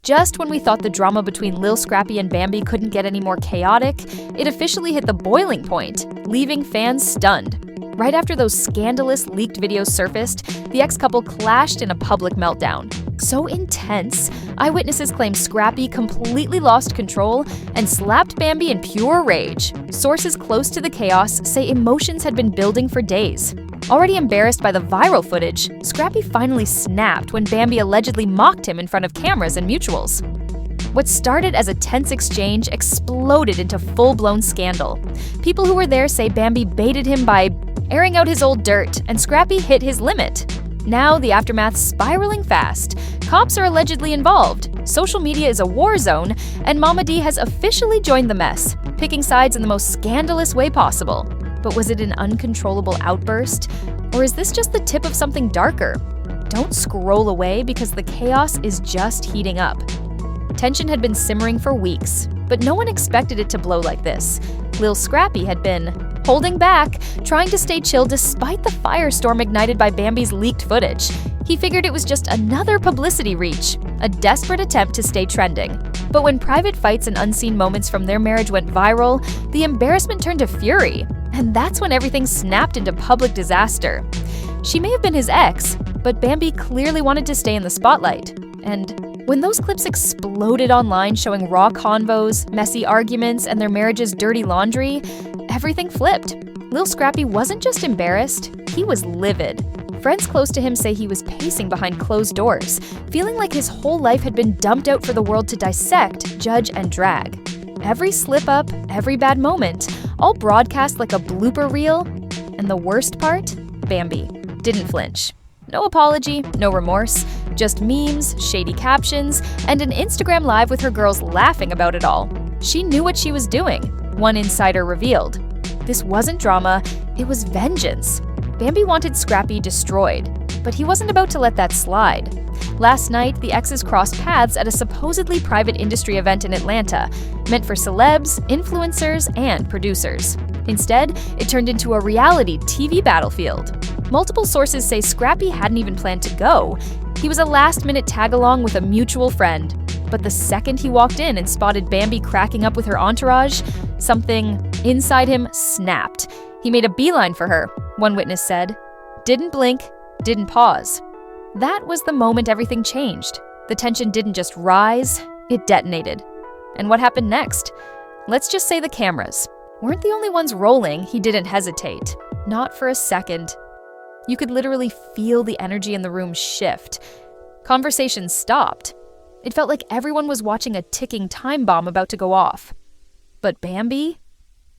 Just when we thought the drama between Lil Scrappy and Bambi couldn't get any more chaotic, it officially hit the boiling point, leaving fans stunned. Right after those scandalous leaked videos surfaced, the ex-couple clashed in a public meltdown. So intense, eyewitnesses claim Scrappy completely lost control and slapped Bambi in pure rage. Sources close to the chaos say emotions had been building for days. Already embarrassed by the viral footage, Scrappy finally snapped when Bambi allegedly mocked him in front of cameras and mutuals. What started as a tense exchange exploded into full-blown scandal. People who were there say Bambi baited him by airing out his old dirt, and Scrappy hit his limit. Now, the aftermath's spiraling fast. Cops are allegedly involved, social media is a war zone, and Mama D has officially joined the mess, picking sides in the most scandalous way possible. But was it an uncontrollable outburst? Or is this just the tip of something darker? Don't scroll away because the chaos is just heating up. Tension had been simmering for weeks, but no one expected it to blow like this. Lil Scrappy had been holding back, trying to stay chill despite the firestorm ignited by Bambi's leaked footage. He figured it was just another publicity reach, a desperate attempt to stay trending. But when private fights and unseen moments from their marriage went viral, the embarrassment turned to fury. And that's when everything snapped into public disaster. She may have been his ex, but Bambi clearly wanted to stay in the spotlight. And when those clips exploded online showing raw convos, messy arguments, and their marriage's dirty laundry, everything flipped. Lil Scrappy wasn't just embarrassed, he was livid. Friends close to him say he was pacing behind closed doors, feeling like his whole life had been dumped out for the world to dissect, judge, and drag. Every slip-up, every bad moment, all broadcast like a blooper reel. And the worst part? Bambi didn't flinch. No apology, no remorse, just memes, shady captions, and an Instagram live with her girls laughing about it all. She knew what she was doing, one insider revealed. This wasn't drama, it was vengeance. Bambi wanted Scrappy destroyed, but he wasn't about to let that slide. Last night, the exes crossed paths at a supposedly private industry event in Atlanta, meant for celebs, influencers, and producers. Instead, it turned into a reality TV battlefield. Multiple sources say Scrappy hadn't even planned to go. He was a last-minute tag-along with a mutual friend. But the second he walked in and spotted Bambi cracking up with her entourage, something inside him snapped. He made a beeline for her, one witness said. Didn't blink, didn't pause. That was the moment everything changed. The tension didn't just rise, it detonated. And what happened next? Let's just say the cameras weren't the only ones rolling. He didn't hesitate. Not for a second. You could literally feel the energy in the room shift. Conversations stopped. It felt like everyone was watching a ticking time bomb about to go off. But Bambi?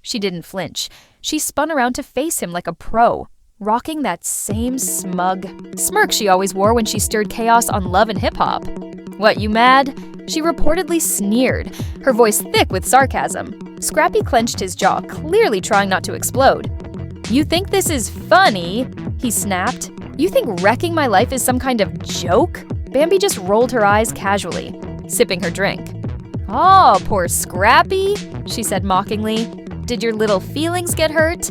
She didn't flinch. She spun around to face him like a pro, rocking that same smug smirk she always wore when she stirred chaos on Love and Hip Hop. What, you mad? She reportedly sneered, her voice thick with sarcasm. Scrappy clenched his jaw, clearly trying not to explode. You think this is funny? He snapped. You think wrecking my life is some kind of joke? Bambi just rolled her eyes casually, sipping her drink. Oh, poor Scrappy, she said mockingly. Did your little feelings get hurt?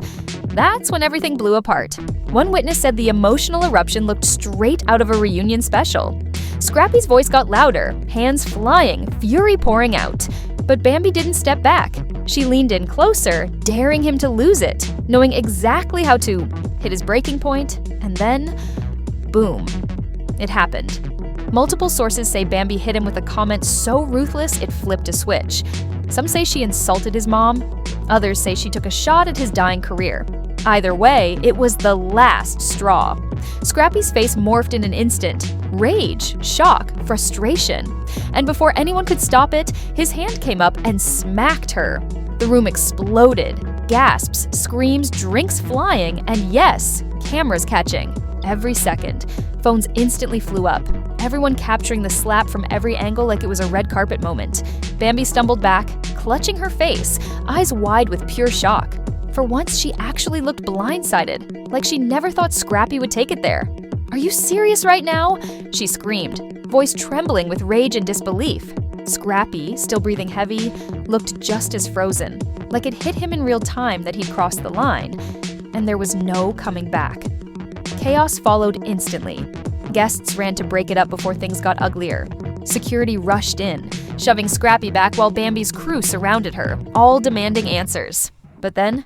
That's when everything blew apart. One witness said the emotional eruption looked straight out of a reunion special. Scrappy's voice got louder, hands flying, fury pouring out. But Bambi didn't step back. She leaned in closer, daring him to lose it, knowing exactly how to hit his breaking point, and then, boom, it happened. Multiple sources say Bambi hit him with a comment so ruthless it flipped a switch. Some say she insulted his mom. Others say she took a shot at his dying career. Either way, it was the last straw. Scrappy's face morphed in an instant. Rage, shock, frustration. And before anyone could stop it, his hand came up and smacked her. The room exploded. Gasps, screams, drinks flying, and yes, cameras catching. Every second. Phones instantly flew up. Everyone capturing the slap from every angle like it was a red carpet moment. Bambi stumbled back, clutching her face, eyes wide with pure shock. For once, she actually looked blindsided, like she never thought Scrappy would take it there. Are you serious right now? She screamed, voice trembling with rage and disbelief. Scrappy, still breathing heavy, looked just as frozen, like it hit him in real time that he'd crossed the line, and there was no coming back. Chaos followed instantly. Guests ran to break it up before things got uglier. Security rushed in, shoving Scrappy back while Bambi's crew surrounded her, all demanding answers. But then,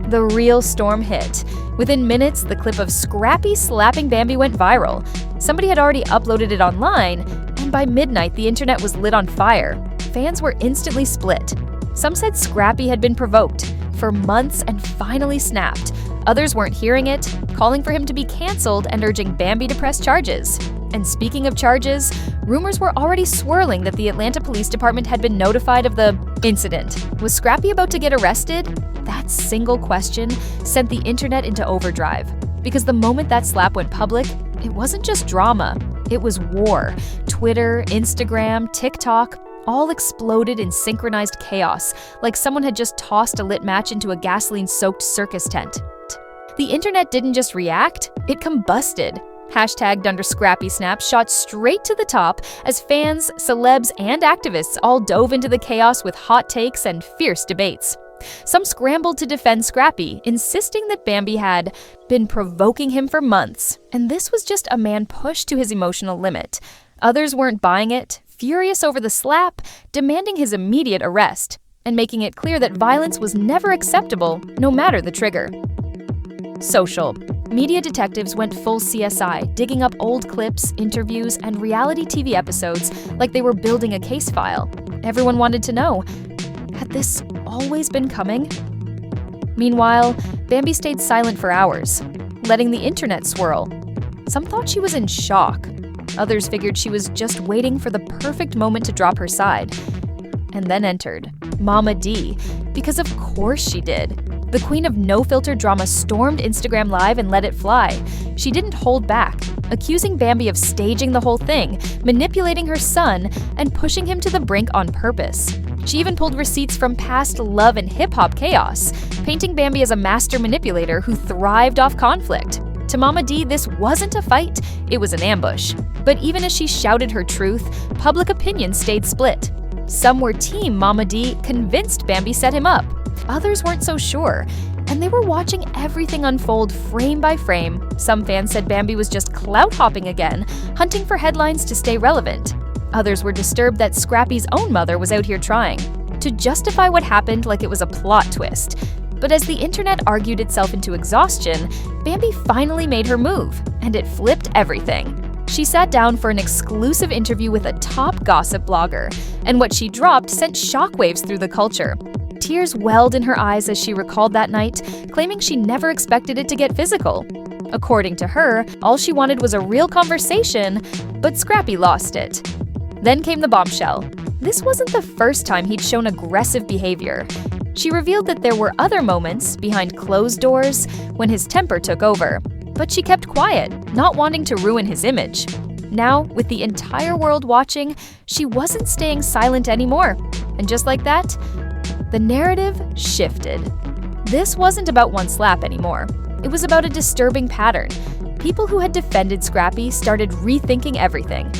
the real storm hit. Within minutes, the clip of Scrappy slapping Bambi went viral. Somebody had already uploaded it online, and by midnight, the internet was lit on fire. Fans were instantly split. Some said Scrappy had been provoked for months and finally snapped. Others weren't hearing it, calling for him to be canceled and urging Bambi to press charges. And speaking of charges, rumors were already swirling that the Atlanta Police Department had been notified of the incident. Was Scrappy about to get arrested? That single question sent the internet into overdrive. Because the moment that slap went public, it wasn't just drama, it was war. Twitter, Instagram, TikTok, all exploded in synchronized chaos, like someone had just tossed a lit match into a gasoline-soaked circus tent. The internet didn't just react, it combusted. Hashtagged under Scrappy Snap shot straight to the top as fans, celebs, and activists all dove into the chaos with hot takes and fierce debates. Some scrambled to defend Scrappy, insisting that Bambi had been provoking him for months, and this was just a man pushed to his emotional limit. Others weren't buying it, furious over the slap, demanding his immediate arrest, and making it clear that violence was never acceptable, no matter the trigger. Social. Media detectives went full CSI, digging up old clips, interviews, and reality TV episodes like they were building a case file. Everyone wanted to know, had this always been coming? Meanwhile, Bambi stayed silent for hours, letting the internet swirl. Some thought she was in shock. Others figured she was just waiting for the perfect moment to drop her side. And then entered Mama D, because of course she did. The queen of no-filter drama stormed Instagram Live and let it fly. She didn't hold back, accusing Bambi of staging the whole thing, manipulating her son, and pushing him to the brink on purpose. She even pulled receipts from past love and hip-hop chaos, painting Bambi as a master manipulator who thrived off conflict. To Mama D, this wasn't a fight, it was an ambush. But even as she shouted her truth, public opinion stayed split. Some were Team Mama D, convinced Bambi set him up. Others weren't so sure, and they were watching everything unfold frame by frame. Some fans said Bambi was just clout hopping again, hunting for headlines to stay relevant. Others were disturbed that Scrappy's own mother was out here trying to justify what happened like it was a plot twist. But as the internet argued itself into exhaustion, Bambi finally made her move, and it flipped everything. She sat down for an exclusive interview with a top gossip blogger, and what she dropped sent shockwaves through the culture. Tears welled in her eyes as she recalled that night, claiming she never expected it to get physical. According to her, all she wanted was a real conversation, but Scrappy lost it. Then came the bombshell. This wasn't the first time he'd shown aggressive behavior. She revealed that there were other moments, behind closed doors, when his temper took over. But she kept quiet, not wanting to ruin his image. Now, with the entire world watching, she wasn't staying silent anymore. And just like that, the narrative shifted. This wasn't about one slap anymore. It was about a disturbing pattern. People who had defended Scrappy started rethinking everything.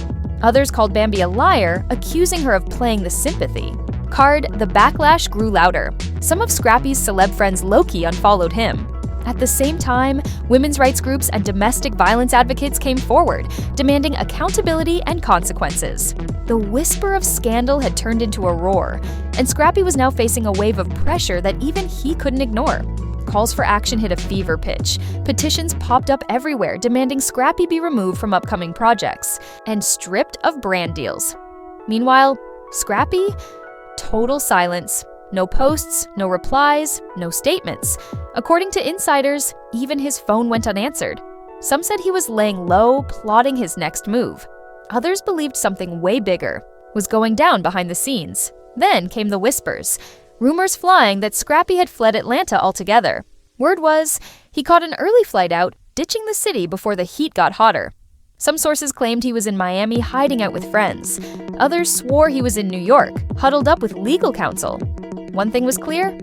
Others called Bambi a liar, accusing her of playing the sympathy card. The backlash grew louder. Some of Scrappy's celeb friends low-key unfollowed him. At the same time, women's rights groups and domestic violence advocates came forward, demanding accountability and consequences. The whisper of scandal had turned into a roar, and Scrappy was now facing a wave of pressure that even he couldn't ignore. Calls for action hit a fever pitch. Petitions popped up everywhere, demanding Scrappy be removed from upcoming projects and stripped of brand deals. Meanwhile, Scrappy? Total silence. No posts, no replies, no statements. According to insiders, even his phone went unanswered. Some said he was laying low, plotting his next move. Others believed something way bigger was going down behind the scenes. Then came the whispers, rumors flying that Scrappy had fled Atlanta altogether. Word was he caught an early flight out, ditching the city before the heat got hotter. Some sources claimed he was in Miami hiding out with friends. Others swore he was in New York, huddled up with legal counsel. One thing was clear: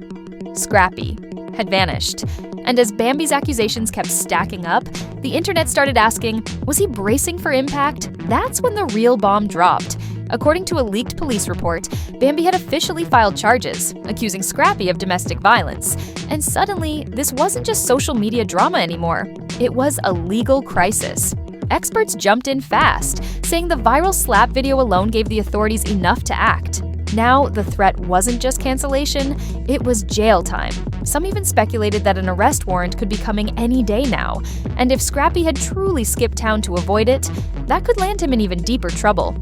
Scrappy had vanished. And as Bambi's accusations kept stacking up, the internet started asking, was he bracing for impact? That's when the real bomb dropped. According to a leaked police report, Bambi had officially filed charges, accusing Scrappy of domestic violence. And suddenly, this wasn't just social media drama anymore. It was a legal crisis. Experts jumped in fast, saying the viral slap video alone gave the authorities enough to act. Now, the threat wasn't just cancellation, it was jail time. Some even speculated that an arrest warrant could be coming any day now, and if Scrappy had truly skipped town to avoid it, that could land him in even deeper trouble.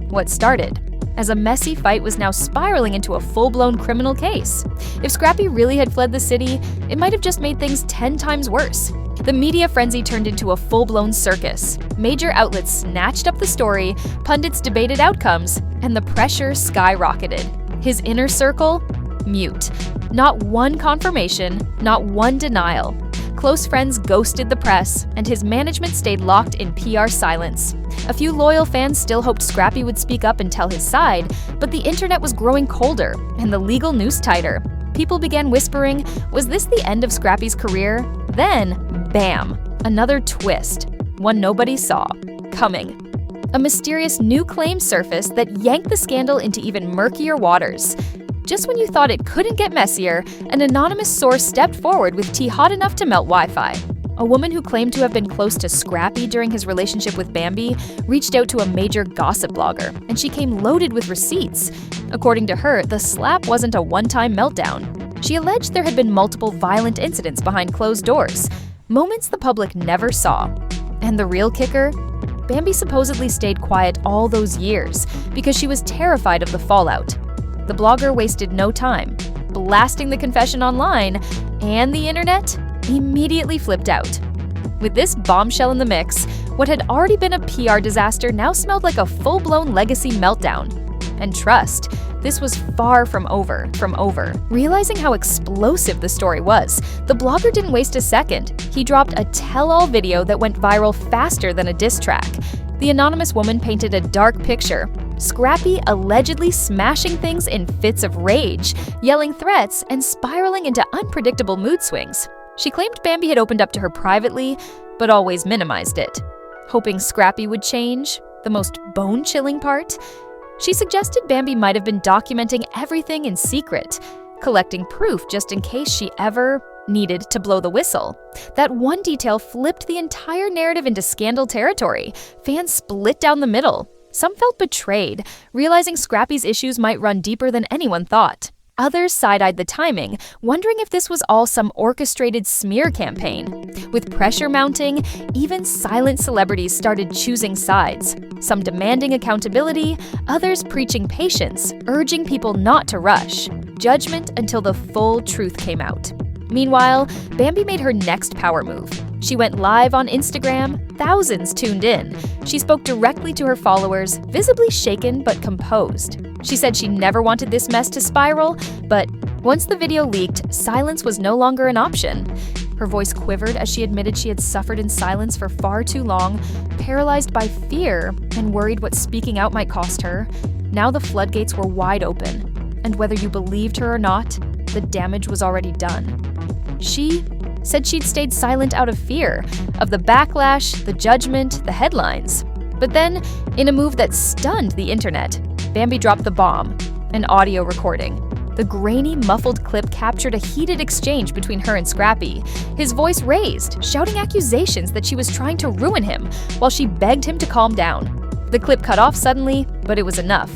What started as a messy fight was now spiraling into a full-blown criminal case. If Scrappy really had fled the city, it might have just made things 10 times worse. The media frenzy turned into a full-blown circus. Major outlets snatched up the story, pundits debated outcomes, and the pressure skyrocketed. His inner circle? Mute. Not one confirmation, not one denial. Close friends ghosted the press, and his management stayed locked in PR silence. A few loyal fans still hoped Scrappy would speak up and tell his side, but the internet was growing colder, and the legal noose tighter. People began whispering, was this the end of Scrappy's career? Then, bam, another twist, one nobody saw coming. A mysterious new claim surfaced that yanked the scandal into even murkier waters. Just when you thought it couldn't get messier, an anonymous source stepped forward with tea hot enough to melt Wi-Fi. A woman who claimed to have been close to Scrappy during his relationship with Bambi reached out to a major gossip blogger, and she came loaded with receipts. According to her, the slap wasn't a one-time meltdown. She alleged there had been multiple violent incidents behind closed doors, moments the public never saw. And the real kicker? Bambi supposedly stayed quiet all those years because she was terrified of the fallout. The blogger wasted no time, blasting the confession online, and the internet immediately flipped out. With this bombshell in the mix, what had already been a PR disaster now smelled like a full-blown legacy meltdown. And trust, this was far from over. Realizing how explosive the story was, the blogger didn't waste a second. He dropped a tell-all video that went viral faster than a diss track. The anonymous woman painted a dark picture. Scrappy allegedly smashing things in fits of rage, yelling threats, and spiraling into unpredictable mood swings. She claimed Bambi had opened up to her privately, but always minimized it. Hoping Scrappy would change, the most bone-chilling part, she suggested Bambi might have been documenting everything in secret, collecting proof just in case she ever needed to blow the whistle. That one detail flipped the entire narrative into scandal territory. Fans split down the middle. Some felt betrayed, realizing Scrappy's issues might run deeper than anyone thought. Others side-eyed the timing, wondering if this was all some orchestrated smear campaign. With pressure mounting, even silent celebrities started choosing sides, some demanding accountability, others preaching patience, urging people not to rush judgment until the full truth came out. Meanwhile, Bambi made her next power move. She went live on Instagram, thousands tuned in. She spoke directly to her followers, visibly shaken but composed. She said she never wanted this mess to spiral, but once the video leaked, silence was no longer an option. Her voice quivered as she admitted she had suffered in silence for far too long, paralyzed by fear and worried what speaking out might cost her. Now the floodgates were wide open, and whether you believed her or not, the damage was already done. She said she'd stayed silent out of fear of the backlash, the judgment, the headlines. But then, in a move that stunned the internet, Bambi dropped the bomb, an audio recording. The grainy, muffled clip captured a heated exchange between her and Scrappy, his voice raised, shouting accusations that she was trying to ruin him, while she begged him to calm down. The clip cut off suddenly, but it was enough.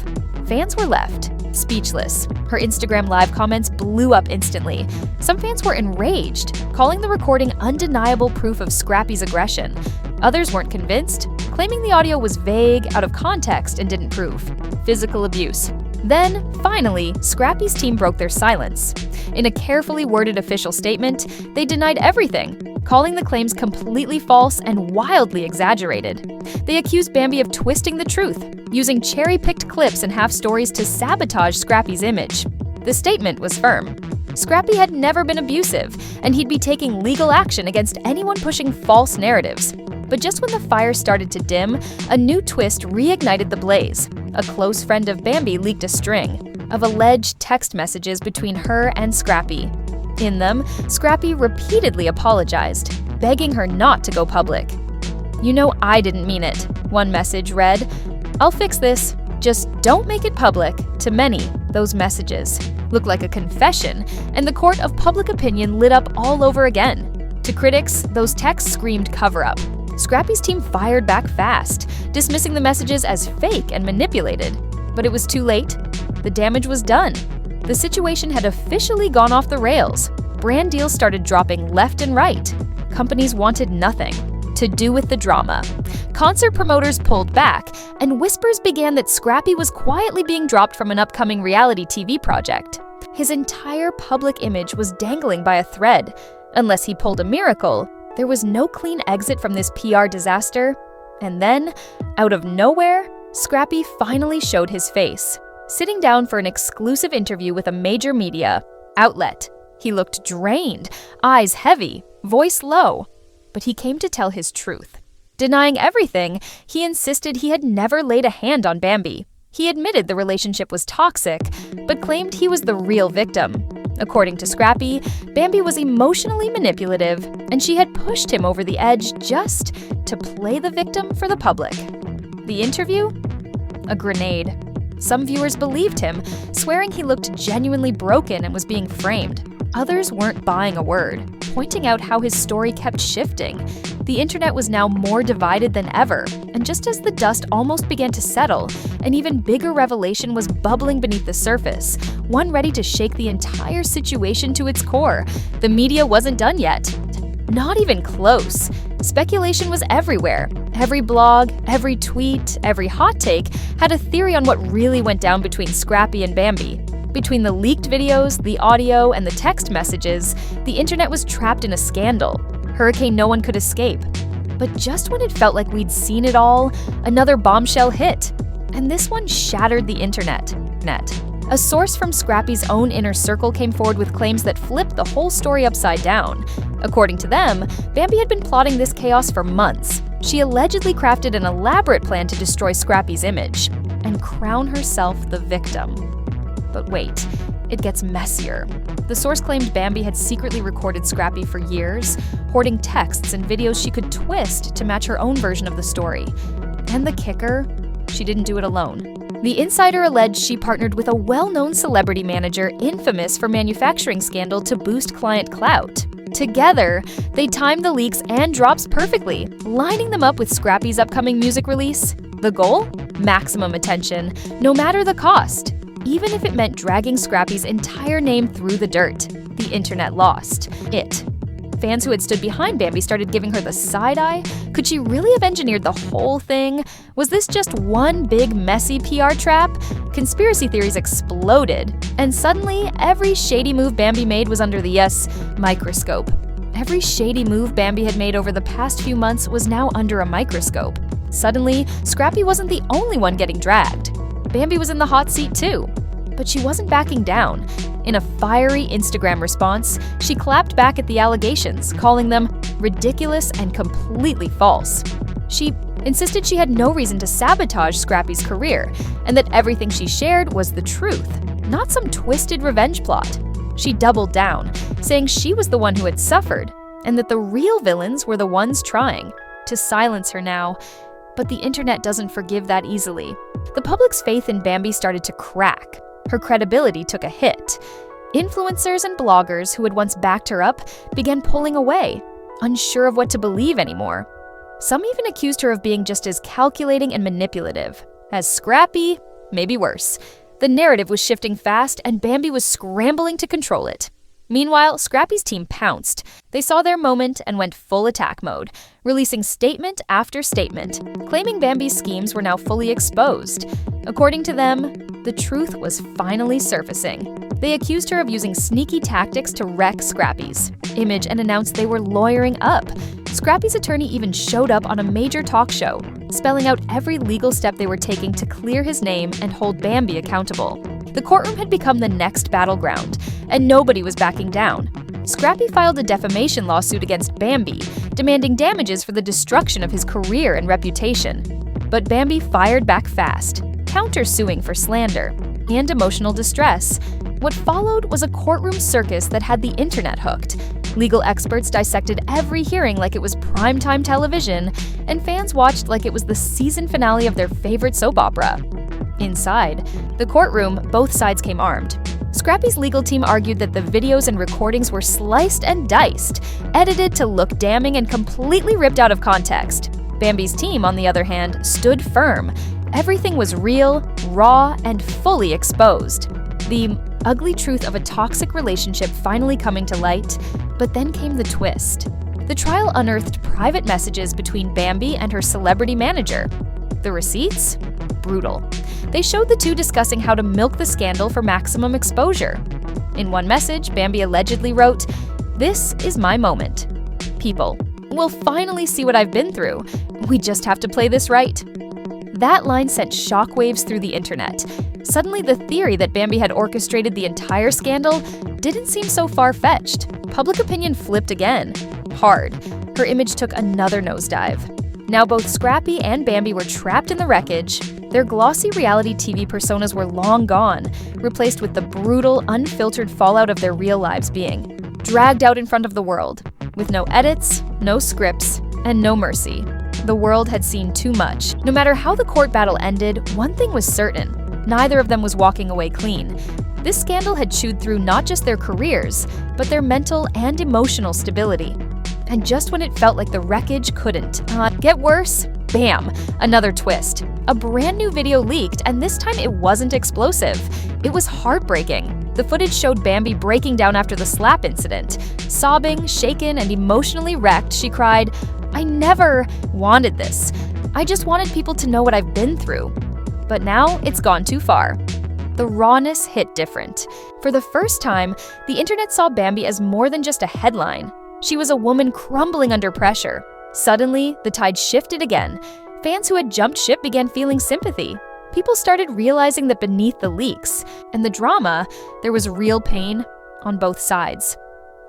Fans were left speechless. Her Instagram Live comments blew up instantly. Some fans were enraged, calling the recording undeniable proof of Scrappy's aggression. Others weren't convinced, claiming the audio was vague, out of context, and didn't prove physical abuse. Then, finally, Scrappy's team broke their silence. In a carefully worded official statement, they denied everything, calling the claims completely false and wildly exaggerated. They accused Bambi of twisting the truth, using cherry-picked clips and half-stories to sabotage Scrappy's image. The statement was firm. Scrappy had never been abusive, and he'd be taking legal action against anyone pushing false narratives. But just when the fire started to dim, a new twist reignited the blaze. A close friend of Bambi leaked a string of alleged text messages between her and Scrappy. In them, Scrappy repeatedly apologized, begging her not to go public. "You know I didn't mean it," one message read. "I'll fix this. Just don't make it public." To many, those messages looked like a confession, and the court of public opinion lit up all over again. To critics, those texts screamed cover-up. Scrappy's team fired back fast, dismissing the messages as fake and manipulated. But it was too late. The damage was done. The situation had officially gone off the rails. Brand deals started dropping left and right. Companies wanted nothing to do with the drama. Concert promoters pulled back, and whispers began that Scrappy was quietly being dropped from an upcoming reality TV project. His entire public image was dangling by a thread. Unless he pulled a miracle, there was no clean exit from this PR disaster. And then, out of nowhere, Scrappy finally showed his face, sitting down for an exclusive interview with a major media outlet. He looked drained, eyes heavy, voice low. But he came to tell his truth. Denying everything, he insisted he had never laid a hand on Bambi. He admitted the relationship was toxic, but claimed he was the real victim. According to Scrappy, Bambi was emotionally manipulative, and she had pushed him over the edge just to play the victim for the public. The interview? A grenade. Some viewers believed him, swearing he looked genuinely broken and was being framed. Others weren't buying a word, pointing out how his story kept shifting. The internet was now more divided than ever, and just as the dust almost began to settle, an even bigger revelation was bubbling beneath the surface, one ready to shake the entire situation to its core. The media wasn't done yet. Not even close. Speculation was everywhere. Every blog, every tweet, every hot take had a theory on what really went down between Scrappy and Bambi. Between the leaked videos, the audio, and the text messages, the internet was trapped in a scandal. Hurricane no one could escape. But just when it felt like we'd seen it all, another bombshell hit. And this one shattered the internet. A source from Scrappy's own inner circle came forward with claims that flipped the whole story upside down. According to them, Bambi had been plotting this chaos for months. She allegedly crafted an elaborate plan to destroy Scrappy's image and crown herself the victim. But wait, it gets messier. The source claimed Bambi had secretly recorded Scrappy for years, hoarding texts and videos she could twist to match her own version of the story. And the kicker? She didn't do it alone. The insider alleged she partnered with a well-known celebrity manager infamous for manufacturing scandal to boost client clout. Together, they timed the leaks and drops perfectly, lining them up with Scrappy's upcoming music release. The goal? Maximum attention, no matter the cost. Even if it meant dragging Scrappy's entire name through the dirt, the internet lost it. Fans who had stood behind Bambi started giving her the side eye. Could she really have engineered the whole thing? Was this just one big messy PR trap? Conspiracy theories exploded, and suddenly every shady move Bambi made was under the microscope. Every shady move Bambi had made over the past few months was now under a microscope. Suddenly, Scrappy wasn't the only one getting dragged. Bambi was in the hot seat too. But she wasn't backing down. In a fiery Instagram response, she clapped back at the allegations, calling them ridiculous and completely false. She insisted she had no reason to sabotage Scrappy's career, and that everything she shared was the truth, not some twisted revenge plot. She doubled down, saying she was the one who had suffered, and that the real villains were the ones trying to silence her now. But the internet doesn't forgive that easily. The public's faith in Bambi started to crack. Her credibility took a hit. Influencers and bloggers who had once backed her up began pulling away, unsure of what to believe anymore. Some even accused her of being just as calculating and manipulative as Scrappy, maybe worse. The narrative was shifting fast, and Bambi was scrambling to control it. Meanwhile, Scrappy's team pounced. They saw their moment and went full attack mode, releasing statement after statement, claiming Bambi's schemes were now fully exposed. According to them, the truth was finally surfacing. They accused her of using sneaky tactics to wreck Scrappy's image and announced they were lawyering up. Scrappy's attorney even showed up on a major talk show, spelling out every legal step they were taking to clear his name and hold Bambi accountable. The courtroom had become the next battleground, and nobody was backing down. Scrappy filed a defamation lawsuit against Bambi, demanding damages for the destruction of his career and reputation. But Bambi fired back fast, countersuing for slander and emotional distress. What followed was a courtroom circus that had the internet hooked. Legal experts dissected every hearing like it was primetime television, and fans watched like it was the season finale of their favorite soap opera. Inside the courtroom, both sides came armed. Scrappy's legal team argued that the videos and recordings were sliced and diced, edited to look damning and completely ripped out of context. Bambi's team, on the other hand, stood firm. Everything was real, raw, and fully exposed. The ugly truth of a toxic relationship finally coming to light, but then came the twist. The trial unearthed private messages between Bambi and her celebrity manager. The receipts? Brutal. They showed the two discussing how to milk the scandal for maximum exposure. In one message, Bambi allegedly wrote, "This is my moment. People will finally see what I've been through. We just have to play this right." That line sent shockwaves through the internet. Suddenly, the theory that Bambi had orchestrated the entire scandal didn't seem so far-fetched. Public opinion flipped again. Hard. Her image took another nosedive. Now both Scrappy and Bambi were trapped in the wreckage. Their glossy reality TV personas were long gone, replaced with the brutal, unfiltered fallout of their real lives being dragged out in front of the world, with no edits, no scripts, and no mercy. The world had seen too much. No matter how the court battle ended, one thing was certain: neither of them was walking away clean. This scandal had chewed through not just their careers, but their mental and emotional stability. And just when it felt like the wreckage couldn't get worse, bam, another twist. A brand new video leaked, and this time it wasn't explosive. It was heartbreaking. The footage showed Bambi breaking down after the slap incident. Sobbing, shaken, and emotionally wrecked, she cried, "I never wanted this. I just wanted people to know what I've been through." But now it's gone too far. The rawness hit different. For the first time, the internet saw Bambi as more than just a headline. She was a woman crumbling under pressure. Suddenly, the tide shifted again. Fans who had jumped ship began feeling sympathy. People started realizing that beneath the leaks and the drama, there was real pain on both sides.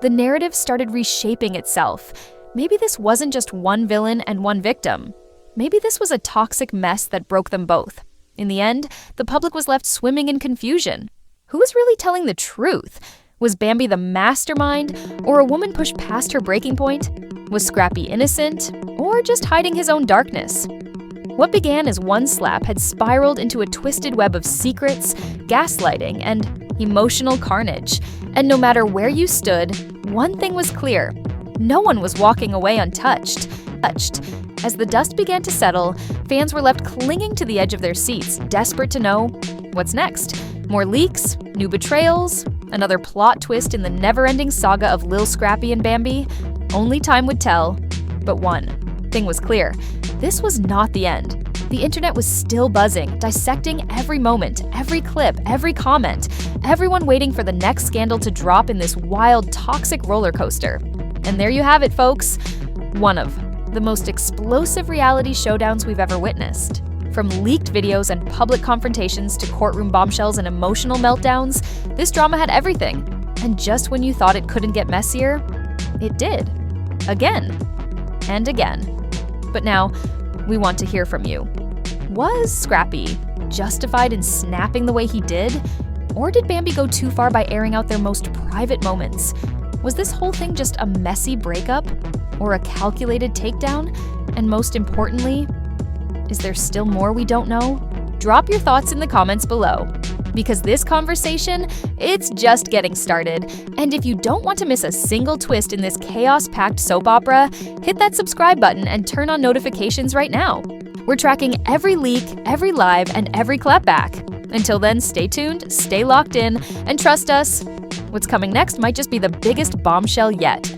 The narrative started reshaping itself. Maybe this wasn't just one villain and one victim. Maybe this was a toxic mess that broke them both. In the end, the public was left swimming in confusion. Who was really telling the truth? Was Bambi the mastermind, or a woman pushed past her breaking point? Was Scrappy innocent, or just hiding his own darkness? What began as one slap had spiraled into a twisted web of secrets, gaslighting, and emotional carnage. And no matter where you stood, one thing was clear: no one was walking away untouched. As the dust began to settle, fans were left clinging to the edge of their seats, desperate to know what's next. More leaks, new betrayals, another plot twist in the never-ending saga of Lil Scrappy and Bambi. Only time would tell. But one thing was clear: this was not the end. The internet was still buzzing, dissecting every moment, every clip, every comment, everyone waiting for the next scandal to drop in this wild, toxic roller coaster. And there you have it, folks. One of the most explosive reality showdowns we've ever witnessed. From leaked videos and public confrontations to courtroom bombshells and emotional meltdowns, this drama had everything. And just when you thought it couldn't get messier, it did. Again and again. But now, we want to hear from you. Was Scrappy justified in snapping the way he did? Or did Bambi go too far by airing out their most private moments? Was this whole thing just a messy breakup? Or a calculated takedown? And most importantly, is there still more we don't know? Drop your thoughts in the comments below. Because this conversation, it's just getting started. And if you don't want to miss a single twist in this chaos-packed soap opera, hit that subscribe button and turn on notifications right now. We're tracking every leak, every live, and every clapback. Until then, stay tuned, stay locked in, and trust us, what's coming next might just be the biggest bombshell yet.